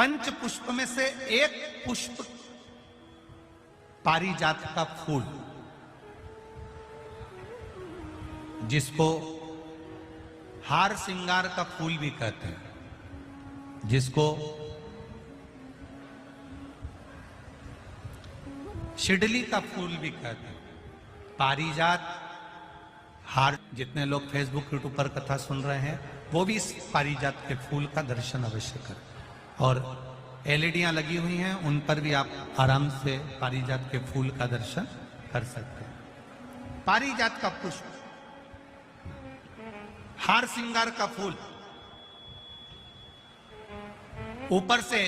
पंच पुष्प में से एक पुष्प पारिजात का फूल, जिसको हार श्रृंगार का फूल भी कहते हैं, जिसको शिडली का फूल भी कहते हैं। पारिजात हार, जितने लोग फेसबुक यूट्यूब पर कथा सुन रहे हैं वो भी इस पारिजात के फूल का दर्शन अवश्य करें। और एलईडियां लगी हुई हैं, उन पर भी आप आराम से पारिजात के फूल का दर्शन कर सकते हैं। पारिजात का पुष्प, हार श्रृंगार का फूल, ऊपर से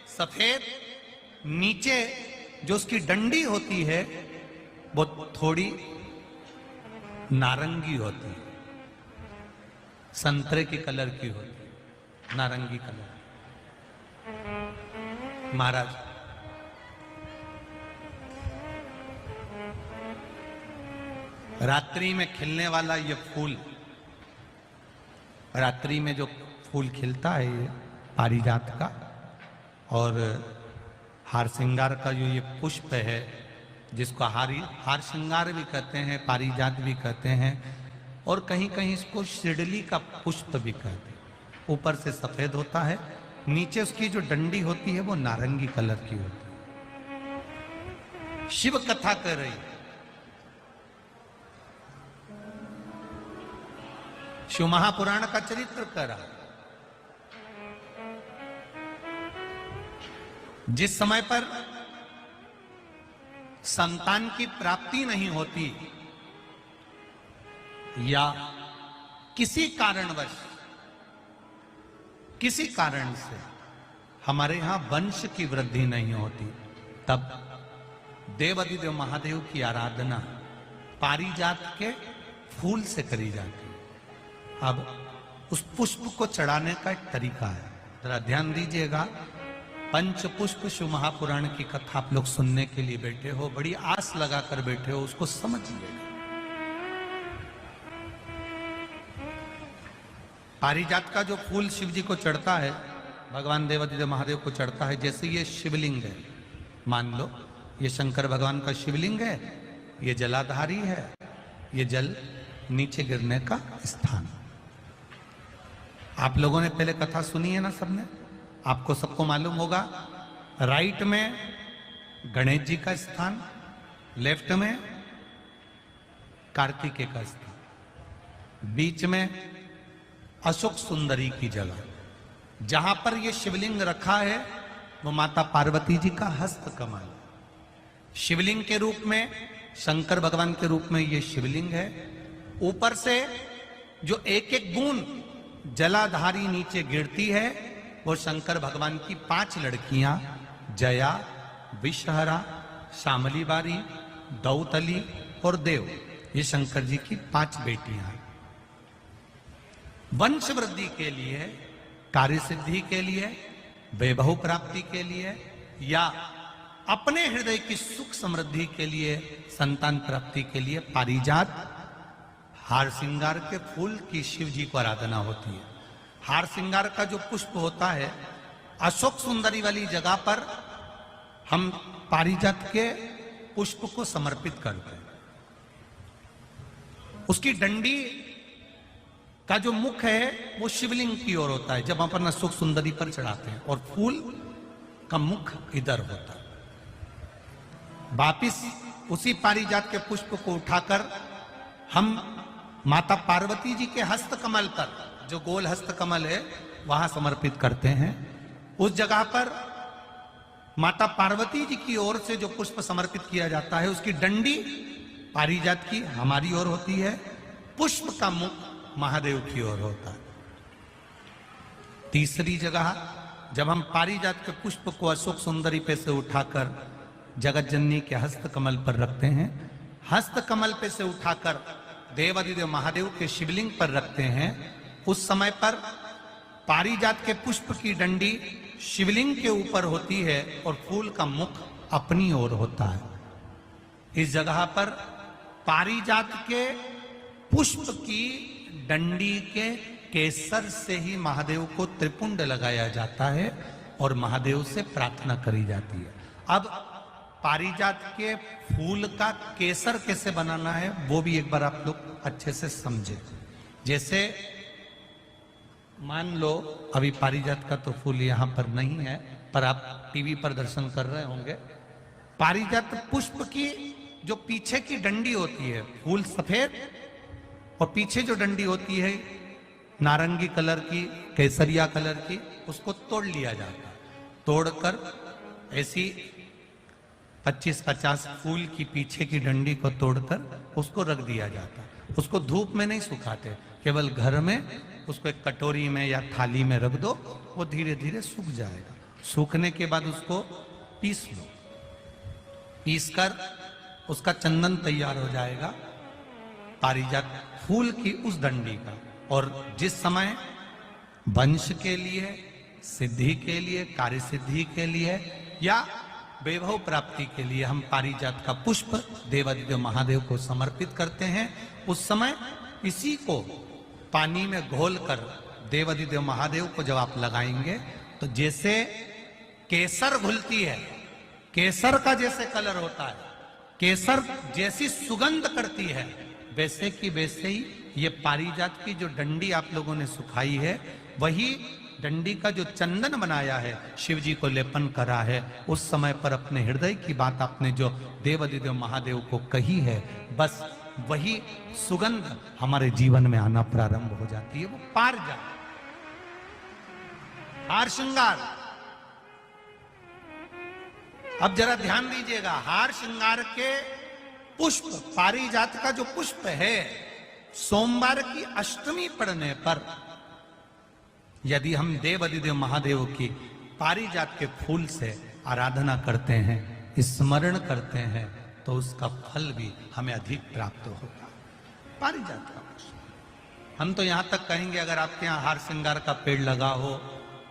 सफेद, नीचे जो उसकी डंडी होती है वो थोड़ी नारंगी होती है, संतरे की कलर की होती है, नारंगी कलर। महाराज रात्रि में खिलने वाला ये फूल, रात्रि में जो फूल खिलता है ये पारिजात का, और हार श्रृंगार का जो ये पुष्प है, जिसको हार श्रृंगार भी कहते हैं, पारिजात भी कहते हैं, और कहीं कहीं इसको शिडली का पुष्प भी कहते हैं। ऊपर से सफेद होता है, नीचे उसकी जो डंडी होती है वो नारंगी कलर की होती है। शिव कथा कर रही, शिव महापुराण का चरित्र कर रहा। जिस समय पर संतान की प्राप्ति नहीं होती या किसी कारणवश, किसी कारण से हमारे यहां वंश की वृद्धि नहीं होती, तब देवाधिदेव महादेव की आराधना पारिजात के फूल से करी जाती है। अब उस पुष्प को चढ़ाने का एक तरीका है, जरा ध्यान दीजिएगा। पंच पुष्प शिव महापुराण की कथा आप लोग सुनने के लिए बैठे हो, बड़ी आस लगाकर बैठे हो, उसको समझिएगा। पारिजात का जो फूल शिव जी को चढ़ता है, भगवान देवाधिदेव महादेव को चढ़ता है, जैसे ये शिवलिंग है, मान लो ये शंकर भगवान का शिवलिंग है, ये जलाधारी है, ये जल नीचे गिरने का स्थान। आप लोगों ने पहले कथा सुनी है ना सबने, आपको सबको मालूम होगा। राइट में गणेश जी का स्थान, लेफ्ट में कार्तिकेय का स्थान, बीच में अशोक सुंदरी की जगह। जहां पर यह शिवलिंग रखा है वो माता पार्वती जी का हस्त कमल, शिवलिंग के रूप में, शंकर भगवान के रूप में यह शिवलिंग है। ऊपर से जो एक एक बूंद जलाधारी नीचे गिरती है वो शंकर भगवान की 5 लड़कियां, जया, विषहरा, शामली बारी, दौतली और देव, ये शंकर जी की 5 बेटियां हैं। वंश वृद्धि के लिए, कार्य सिद्धि के लिए, वैभव प्राप्ति के लिए, या अपने हृदय की सुख समृद्धि के लिए, संतान प्राप्ति के लिए पारिजात हार श्रृंगार के फूल की शिव जी को आराधना होती है। हार श्रृंगार का जो पुष्प होता है, अशोक सुंदरी वाली जगह पर हम पारिजात के पुष्प को समर्पित करते हैं। उसकी डंडी का जो मुख है वो शिवलिंग की ओर होता है जब अपन अशोक सुंदरी पर चढ़ाते हैं, और फूल का मुख इधर होता है। वापिस उसी पारिजात के पुष्प को उठाकर हम माता पार्वती जी के हस्त कमल पर, जो गोल हस्त कमल है, वहां समर्पित करते हैं। उस जगह पर माता पार्वती जी की ओर से जो पुष्प समर्पित किया जाता है, उसकी डंडी पारिजात की हमारी ओर होती है, पुष्प का मुख महादेव की ओर होता है। तीसरी जगह जब हम पारिजात के पुष्प को अशोक सुंदरी पे से उठाकर जगत जननी के हस्त कमल पर रखते हैं, हस्त कमल पे से उठाकर देवाधिदेव महादेव के शिवलिंग पर रखते हैं, उस समय पर पारिजात के पुष्प की डंडी शिवलिंग के ऊपर होती है और फूल का मुख अपनी ओर होता है। इस जगह पर पारिजात के पुष्प की डंडी के केसर से ही महादेव को त्रिपुंड लगाया जाता है। और महादेव से प्रार्थना करी जाती है। अब पारिजात के फूल का केसर कैसे बनाना है वो भी एक बार आप लोग अच्छे से समझे। जैसे मान लो अभी पारिजात का तो फूल यहां पर नहीं है, पर आप टीवी पर दर्शन कर रहे होंगे। पारिजात पुष्प की जो पीछे की डंडी होती है, फूल सफेद और पीछे जो डंडी होती है नारंगी कलर की, केसरिया कलर की, उसको तोड़ लिया जाता है। तोड़कर ऐसी 25-50 फूल की पीछे की डंडी को तोड़कर उसको रख दिया जाता है। उसको धूप में नहीं सुखाते, केवल घर में उसको एक कटोरी में या थाली में रख दो, वो धीरे धीरे सूख जाएगा। सूखने के बाद उसको पीस लो, पीसकर उसका चंदन तैयार हो जाएगा पारिजात फूल की उस डंडी का। और जिस समय वंश के लिए, सिद्धि के लिए, कार्य सिद्धि के लिए या वैभव प्राप्ति के लिए हम पारिजात का पुष्प देवादिदेव महादेव को समर्पित करते हैं, उस समय इसी को पानी में घोलकर देवादिदेव महादेव को जब आप लगाएंगे तो जैसे केसर घुलती है, केसर का जैसे कलर होता है, केसर जैसी सुगंध करती है, वैसे की वैसे ही ये पारिजात की जो डंडी आप लोगों ने सुखाई है, वही डंडी का जो चंदन बनाया है, शिव जी को लेपन करा है, उस समय पर अपने हृदय की बात आपने जो देवादिदेव महादेव को कही है, बस वही सुगंध हमारे जीवन में आना प्रारंभ हो जाती है। वो पारिजात हार श्रृंगार। अब जरा ध्यान दीजिएगा, हार श्रृंगार के पुष्प, पारिजात का जो पुष्प है, सोमवार की अष्टमी पड़ने पर यदि हम देवादिदेव महादेव की पारिजात के फूल से आराधना करते हैं, स्मरण करते हैं, तो उसका फल भी हमें अधिक प्राप्त होगा। पारिजात का पुष्प, हम तो यहां तक कहेंगे अगर आपके यहाँ हार श्रृंगार का पेड़ लगा हो,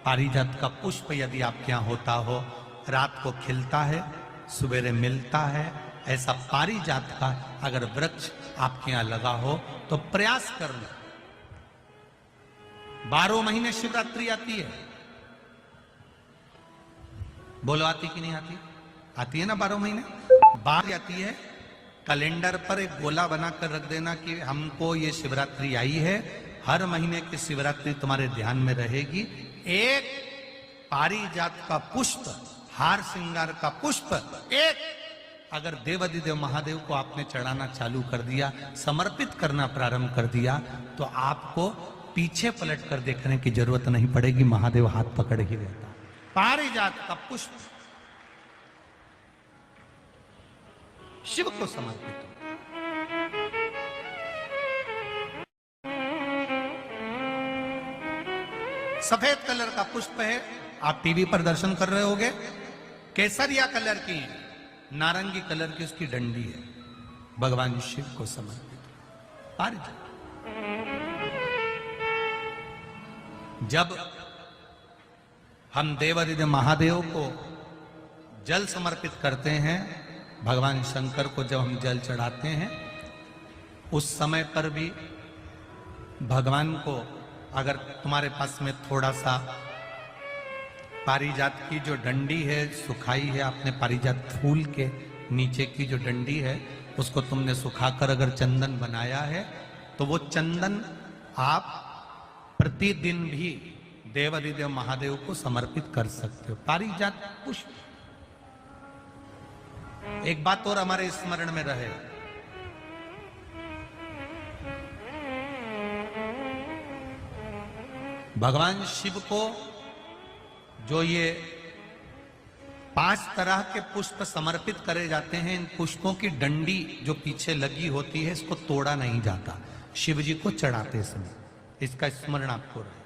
पारिजात का पुष्प यदि आपके यहाँ होता हो, रात को खिलता है, सवेरे मिलता है, ऐसा पारिजात का अगर वृक्ष आपके यहाँ लगा हो तो प्रयास कर लो। 12 महीने शिवरात्रि आती है, बोलो आती कि नहीं आती? आती है ना 12 महीने बाद आती है। कैलेंडर पर एक गोला बनाकर रख देना कि हमको ये शिवरात्रि आई है, हर महीने की शिवरात्रि तुम्हारे ध्यान में रहेगी। एक पारिजात का पुष्प, हार श्रृंगार का पुष्प एक अगर देवादिदेव महादेव को आपने चढ़ाना चालू कर दिया, समर्पित करना प्रारंभ कर दिया, तो आपको पीछे पलट कर देखने की जरूरत नहीं पड़ेगी, महादेव हाथ पकड़ ही रहता। पारिजात का पुष्प शिव को समर्पित हो। सफेद कलर का पुष्प है, आप टीवी पर दर्शन कर रहे होंगे। केसरिया कलर की, नारंगी कलर की उसकी डंडी है, भगवान शिव को समर्पित पारिजात। जब हम देवादिदेव महादेव को जल समर्पित करते हैं, भगवान शंकर को जब हम जल चढ़ाते हैं, उस समय पर भी भगवान को अगर तुम्हारे पास में थोड़ा सा पारिजात की जो डंडी है सुखाई है, आपने पारिजात फूल के नीचे की जो डंडी है उसको तुमने सुखाकर अगर चंदन बनाया है, तो वो चंदन आप प्रतिदिन भी देवादिदेव महादेव को समर्पित कर सकते हो। पारिजात पुष्प। एक बात और हमारे स्मरण में रहे, भगवान शिव को जो ये 5 तरह के पुष्प समर्पित करे जाते हैं, इन पुष्पों की डंडी जो पीछे लगी होती है, इसको तोड़ा नहीं जाता शिव जी को चढ़ाते समय। इसका स्मरण आपको रहे।